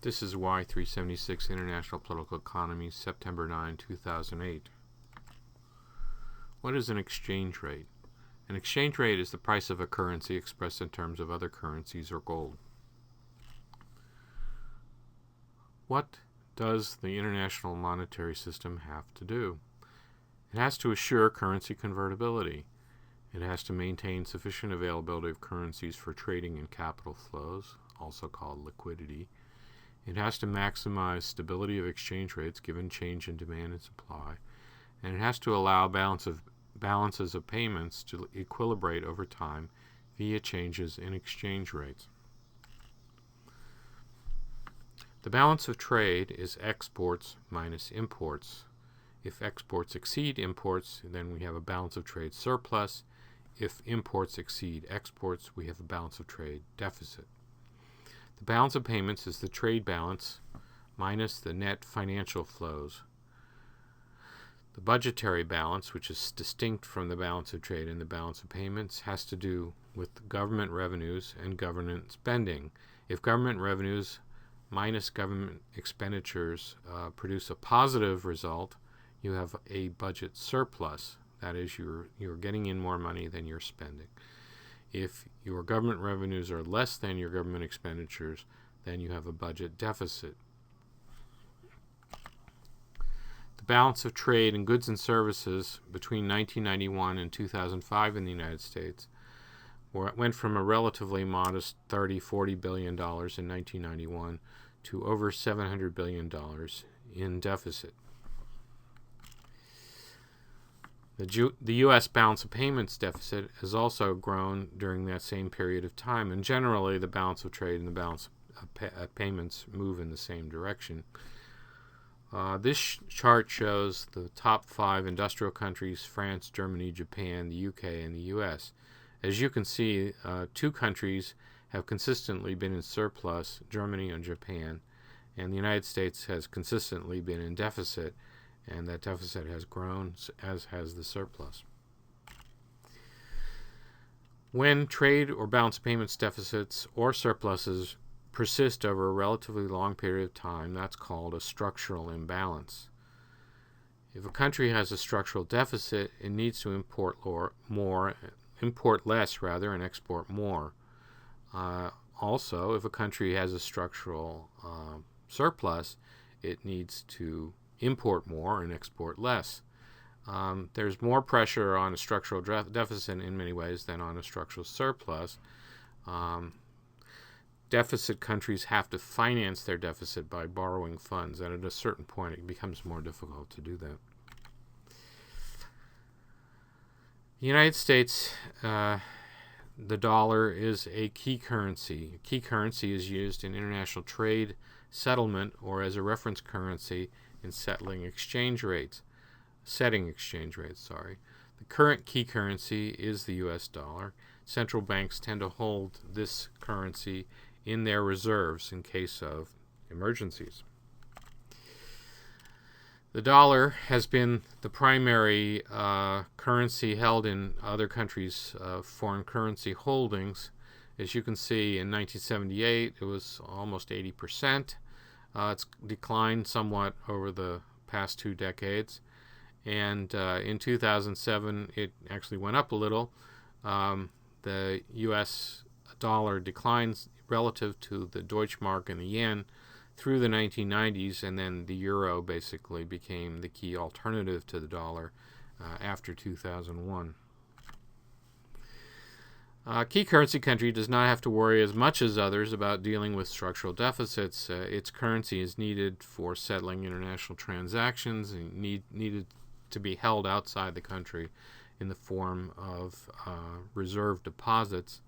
This is Y376 International Political Economy, September 9, 2008. What is an exchange rate? An exchange rate is the price of a currency expressed in terms of other currencies or gold. What does the international monetary system have to do? It has to assure currency convertibility. It has to maintain sufficient availability of currencies for trading and capital flows, also called liquidity. It has to maximize stability of exchange rates given change in demand and supply. And it has to allow balances of payments to equilibrate over time via changes in exchange rates. The balance of trade is exports minus imports. If exports exceed imports, then we have a balance of trade surplus. If imports exceed exports, we have a balance of trade deficit. The balance of payments is the trade balance minus the net financial flows. The budgetary balance, which is distinct from the balance of trade and the balance of payments, has to do with government revenues and government spending. If government revenues minus government expenditures produce a positive result, you have a budget surplus. That is, you're getting in more money than you're spending. If your government revenues are less than your government expenditures, then you have a budget deficit. The balance of trade in goods and services between 1991 and 2005 in the United States went from a relatively modest $30-40 billion in 1991 to over $700 billion in deficit. The U.S. balance of payments deficit has also grown during that same period of time, and generally the balance of trade and the balance of payments move in the same direction. This chart shows the top 5 industrial countries: France, Germany, Japan, the UK, and the U.S. As you can see, 2 countries have consistently been in surplus, Germany and Japan, and the United States has consistently been in deficit, and that deficit has grown, as has the surplus. When trade or balance of payments deficits or surpluses persist over a relatively long period of time, that's called a structural imbalance. If a country has a structural deficit, it needs to import less and export more. Also, if a country has a structural surplus, it needs to import more and export less. There's more pressure on a structural deficit in many ways than on a structural surplus. Deficit countries have to finance their deficit by borrowing funds, and at a certain point it becomes more difficult to do that. The United States, the dollar is a key currency. A key currency is used in international trade settlement or as a reference currency in setting exchange rates. The current key currency is the U.S. dollar. Central banks tend to hold this currency in their reserves in case of emergencies. The dollar has been the primary currency held in other countries' foreign currency holdings. As you can see, in 1978, it was almost 80%. It's declined somewhat over the past 2 decades. And in 2007, it actually went up a little. The U.S. dollar declines relative to the Deutschmark and the yen through the 1990s, and then the euro basically became the key alternative to the dollar after 2001. Key currency country does not have to worry as much as others about dealing with structural deficits. Its currency is needed for settling international transactions and needed to be held outside the country in the form of reserve deposits.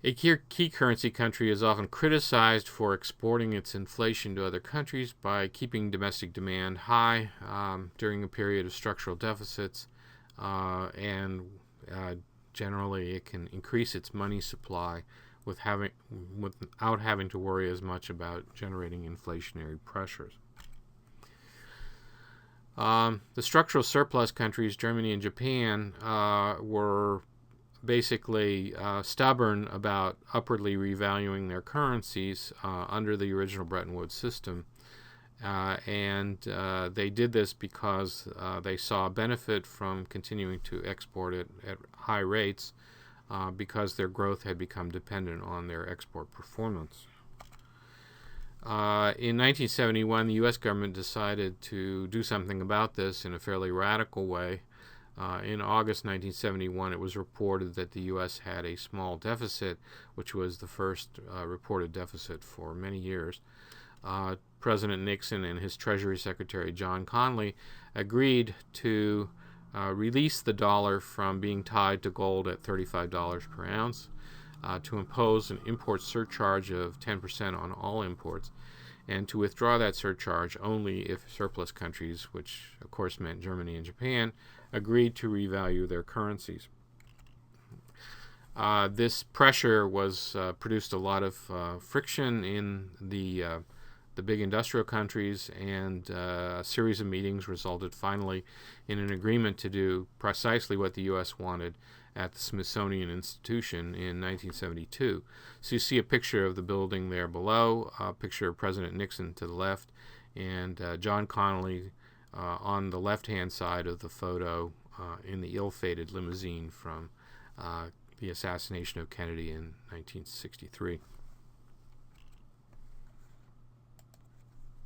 A key currency country is often criticized for exporting its inflation to other countries by keeping domestic demand high during a period of structural deficits, and generally it can increase its money supply without having to worry as much about generating inflationary pressures. The structural surplus countries, Germany and Japan, were basically stubborn about upwardly revaluing their currencies under the original Bretton Woods system. And they did this because they saw a benefit from continuing to export at high rates because their growth had become dependent on their export performance. In 1971, the U.S. government decided to do something about this in a fairly radical way. In August 1971, it was reported that the U.S. had a small deficit, which was the first reported deficit for many years. President Nixon and his Treasury Secretary John Connally agreed to release the dollar from being tied to gold at $35 per ounce, to impose an import surcharge of 10% on all imports, and to withdraw that surcharge only if surplus countries, which of course meant Germany and Japan, agreed to revalue their currencies. This pressure produced a lot of friction in the big industrial countries, and a series of meetings resulted finally in an agreement to do precisely what the U.S. wanted at the Smithsonian Institution in 1972. So you see a picture of the building there below, a picture of President Nixon to the left, and John Connally on the left-hand side of the photo in the ill-fated limousine from the assassination of Kennedy in 1963.